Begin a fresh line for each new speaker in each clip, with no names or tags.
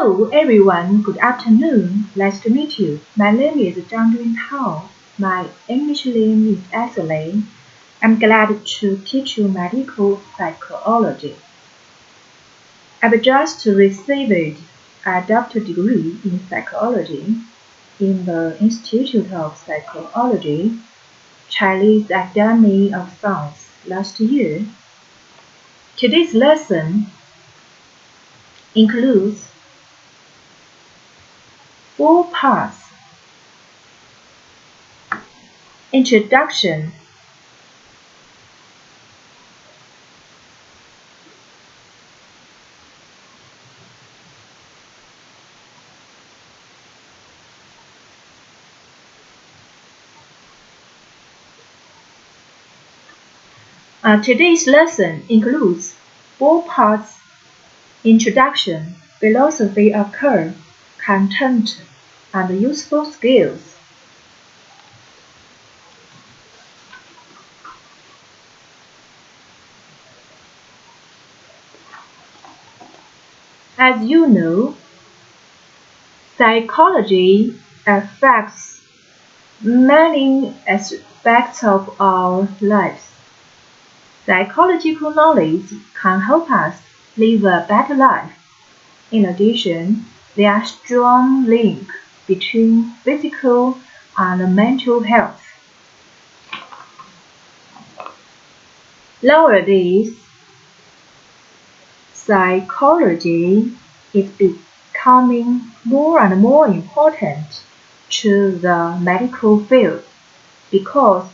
Hello everyone, good afternoon. Nice to meet you. My name is Zhang Juntao. My English name is Ashley. I'm glad to teach you medical psychology. I've just received a doctorate degree in psychology in the Institute of Psychology, Chinese Academy of Science last year. Today's lesson includes 4 parts. Introduction. Today's lesson includes 4 parts: introduction, philosophy of care, content, and useful skills. As you know, psychology affects many aspects of our lives. Psychological knowledge can help us live a better life. In addition, there are strong links between physical and mental health. Nowadays, psychology is becoming more and more important to the medical field because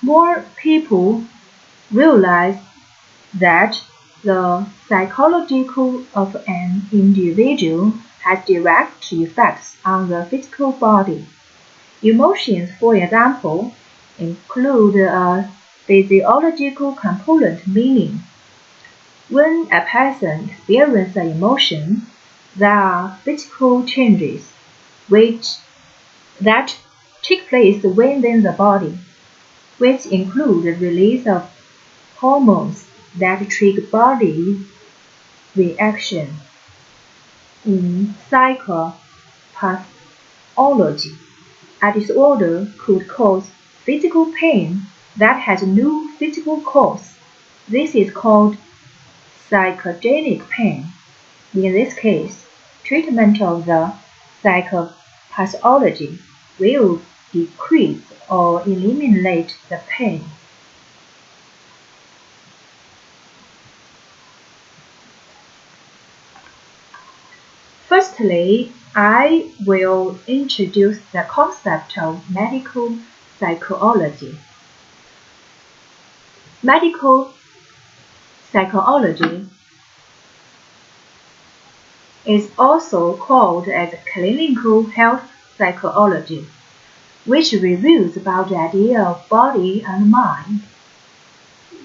more people realize that the psychological of an individual has direct effects on the physical body. Emotions, for example, include a physiological component, meaning when a person experiences an emotion, there are physical changes that take place within the body, which include the release of hormones that trigger body reaction. In psychopathology, a disorder could cause physical pain that has no physical cause. This is called psychogenic pain. In this case, treatment of the psychopathology will decrease or eliminate the pain. Firstly, I will introduce the concept of medical psychology. Medical psychology is also called as clinical health psychology, which reviews about the idea of body and mind.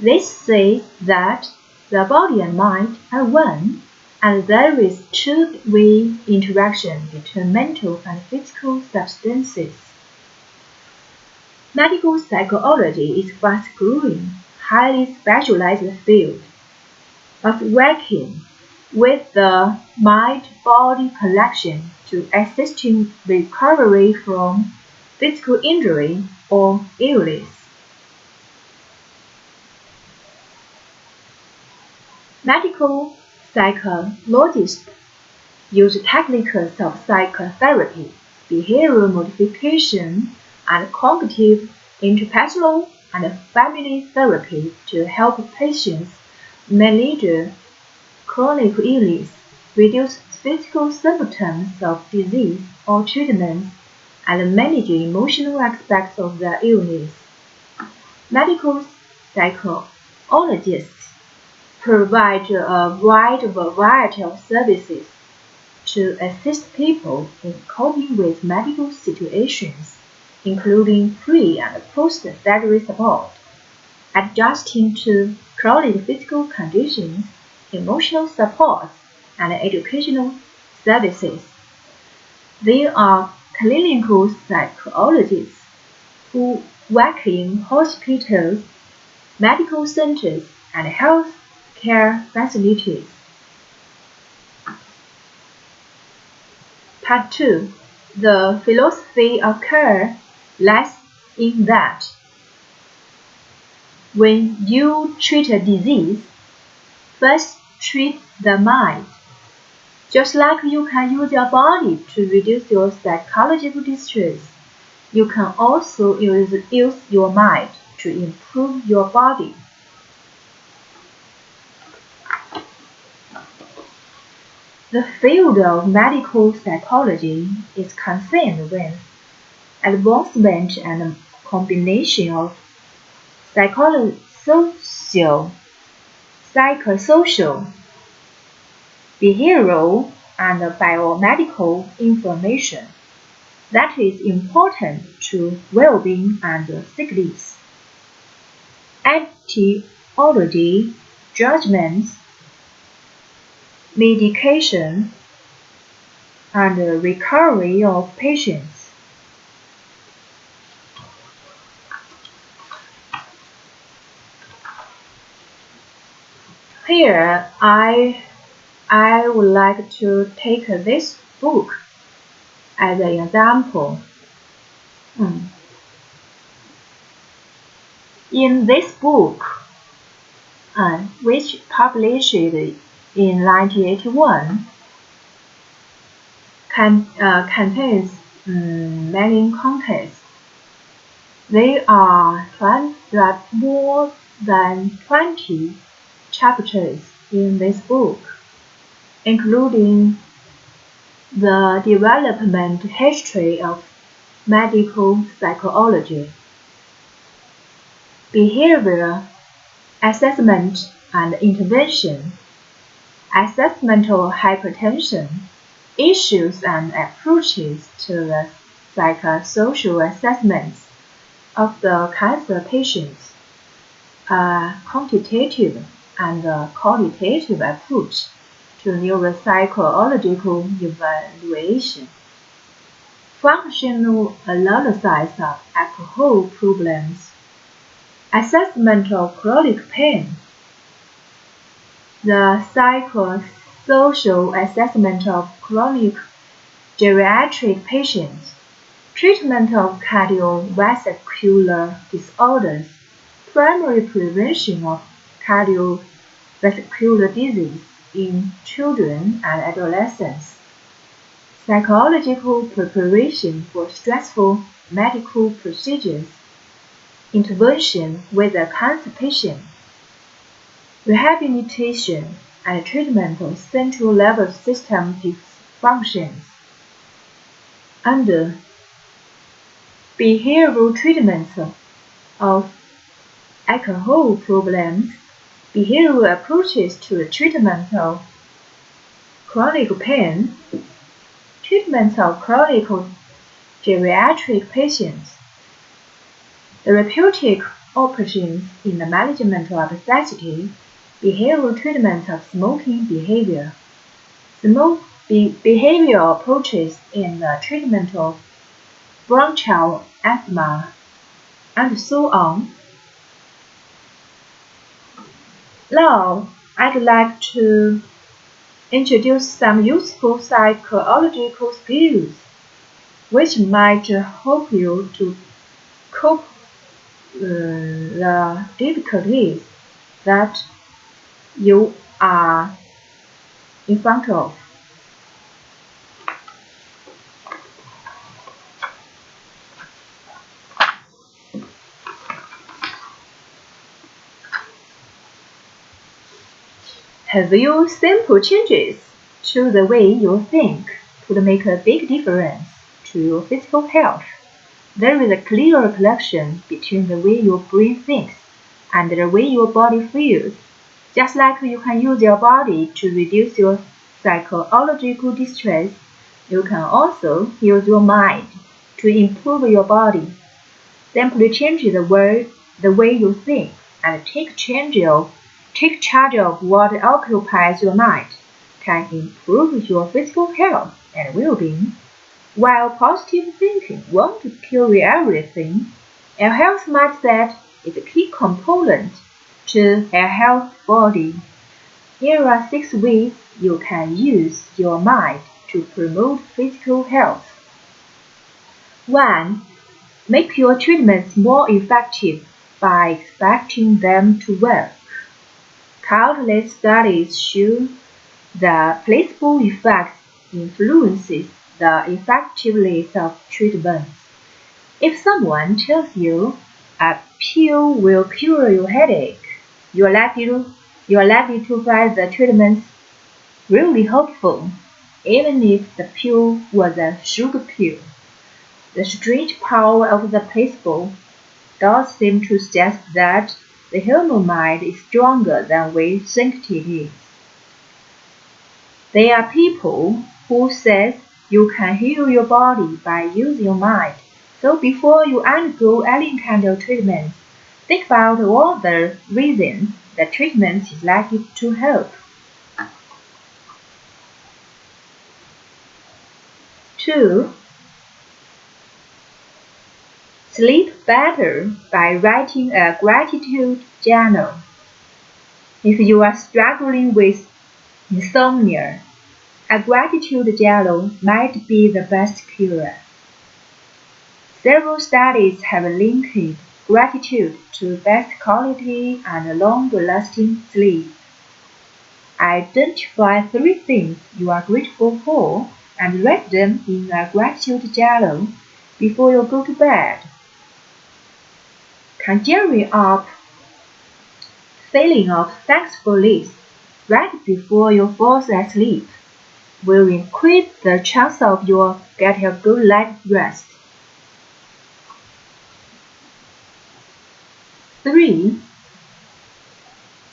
This says that the body and mind are one, and there is two-way interaction between mental and physical substances. Medical psychology is a fast-growing, highly specialized field of working with the mind-body connection to assist in recovery from physical injury or illness. Medical psychologists use techniques of psychotherapy, behavioral modification, and cognitive interpersonal and family therapy to help patients manage chronic illness, reduce physical symptoms of disease or treatment, and manage emotional aspects of the illness. Medical psychologists provide a wide variety of services to assist people in coping with medical situations, including pre- and post-surgery support, adjusting to chronic physical conditions, emotional support, and educational services. There are clinical psychologists who work in hospitals, medical centers, and health care facilities. Part 2. The philosophy of care lies in that when you treat a disease, first treat the mind. Just like you can use your body to reduce your psychological distress, you can also use your mind to improve your body. The field of medical psychology is concerned with advancement and combination of psychosocial, behavioral, and biomedical information that is important to well-being and sickness. Etiology, judgments, medication, and recovery of patients. Here, I would like to take this book as an example. In this book, which published in 1981, contains many contents. There are more than 20 chapters in this book, including the development history of medical psychology, behavior assessment and intervention, assessment of hypertension, issues and approaches to the psychosocial assessments of the cancer patients, a quantitative and qualitative approach to neuropsychological evaluation, functional analysis of alcohol problems, assessment of chronic pain, the psychosocial assessment of chronic geriatric patients, treatment of cardiovascular disorders, primary prevention of cardiovascular disease in children and adolescents, psychological preparation for stressful medical procedures, intervention with a cancer patient, rehabilitation and treatment of central nervous system dysfunctions. Under behavioral treatments of alcohol problems, behavioral approaches to the treatment of chronic pain, treatment of chronic geriatric patients, therapeutic options in the management of obesity, behavioral treatment of smoking behavior, behavioral approaches in the treatment of bronchial asthma, and so on. Now, I'd like to introduce some useful psychological skills which might help you to cope the difficulties that you are in front of. Have you simple changes to the way you think could make a big difference to your physical health? There is a clear connection between the way your brain thinks and the way your body feels. Just like you can use your body to reduce your psychological distress, you can also use your mind to improve your body. Simply change the way you think and take charge of what occupies your mind can improve your physical health and well-being. While positive thinking won't cure everything, a health mindset is a key component to a healthy body. Here are 6 ways you can use your mind to promote physical health. 1. Make your treatments more effective by expecting them to work. Countless studies show the placebo effect influences the effectiveness of treatments. If someone tells you a pill will cure your headache, you are likely to find the treatment really helpful, even if the pill was a sugar pill. The strange power of the placebo does seem to suggest that the human mind is stronger than we think it is. There are people who say you can heal your body by using your mind. So before you undergo any kind of treatment, think about all the reasons the treatment is likely to help. 2. Sleep better by writing a gratitude journal. If you are struggling with insomnia, a gratitude journal might be the best cure. Several studies have linked gratitude to best quality and longer-lasting sleep. Identify 3 things you are grateful for and write them in a gratitude journal before you go to bed. Conjuring up feeling of thankfulness right before you fall asleep will increase the chance of you getting a good night's rest. 3.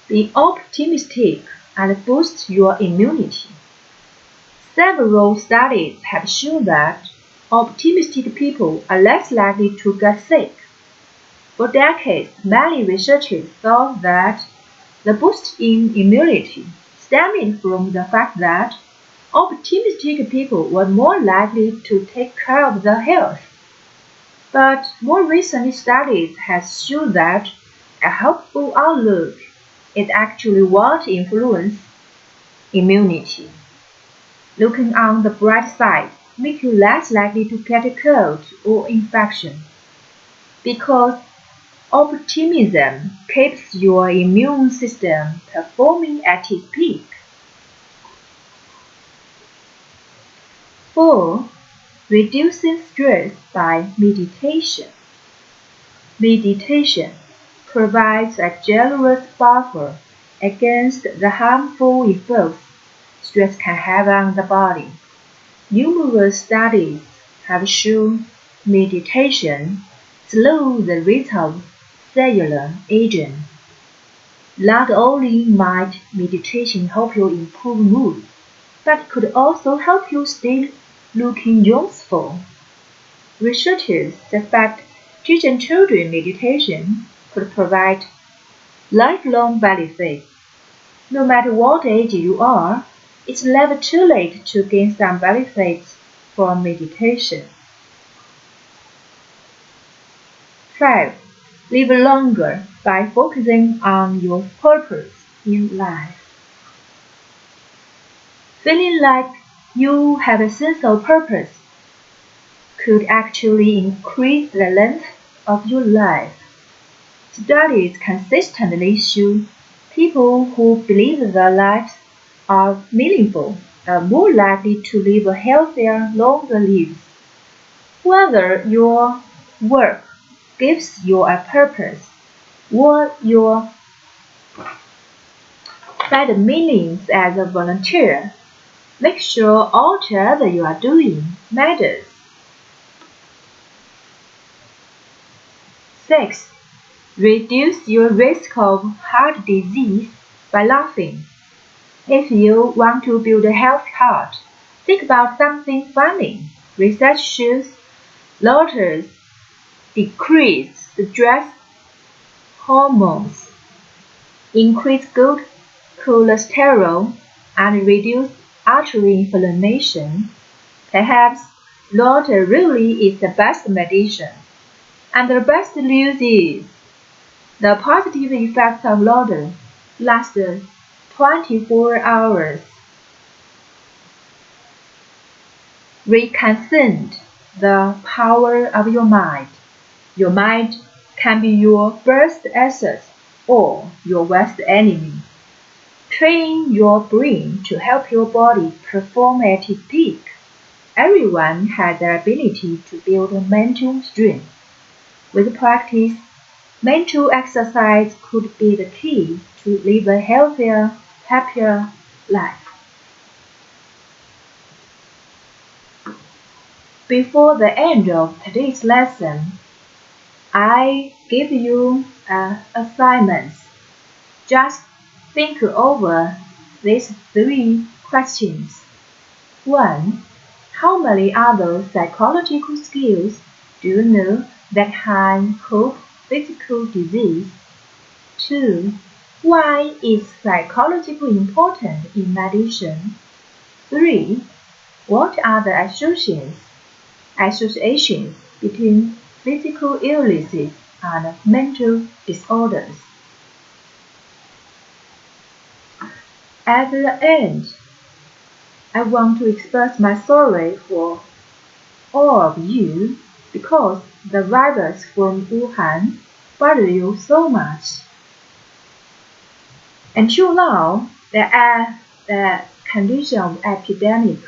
Be optimistic and boost your immunity. Several studies have shown that optimistic people are less likely to get sick. For decades, many researchers thought that the boost in immunity stemmed from the fact that optimistic people were more likely to take care of their health. But more recent studies have shown that a helpful outlook is actually what influences immunity. Looking on the bright side makes you less likely to get a cold or infection, because optimism keeps your immune system performing at its peak. 4. Reducing stress by meditation. Meditation provides a generous buffer against the harmful effects stress can have on the body. Numerous studies have shown meditation slows the rate of cellular aging. Not only might meditation help you improve mood, but it could also help you stay looking youthful. Researchers suspect teaching children meditation could provide lifelong benefits. No matter what age you are, it's never too late to gain some benefits from meditation. 5. Live longer by focusing on your purpose in life. Feeling like you have a sense of purpose could actually increase the length of your life. Studies consistently show people who believe their lives are meaningful are more likely to live healthier, longer lives. Whether your work gives you a purpose or you find meaning as a volunteer, make sure all that you are doing matters. 6. Reduce your risk of heart disease by laughing. If you want to build a healthy heart, think about something funny. Research shows laughter decreases stress hormones, increase good cholesterol, and reduce artery inflammation. Perhaps laughter really is the best medicine. And the best news is the positive effects of laughter last 24 hours. Reconsider the power of your mind. Your mind can be your best asset or your worst enemy. Train your brain to help your body perform at its peak. Everyone has the ability to build mental strength. With practice, mental exercise could be the key to live a healthier, happier life. Before the end of today's lesson, I give you assignments. Just think over these 3 questions. 1. How many other psychological skills do you know that can help physical disease? 2. Why is psychology important in medicine? 3. What are the associations between physical illnesses and mental disorders? At the end, I want to express my sorry for all of you because the virus from Wuhan bothered you so much. Until now, the condition of epidemic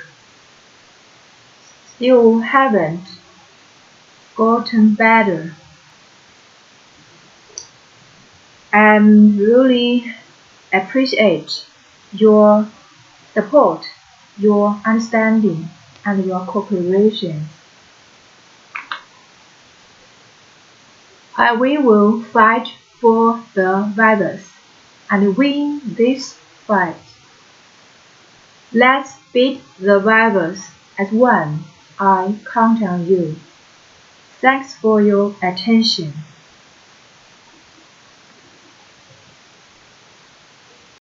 still haven't gotten better. I really appreciate your support, your understanding, and your cooperation. We will fight for the virus and win this fight. Let's beat the virus as one. I count on you. Thanks for your attention.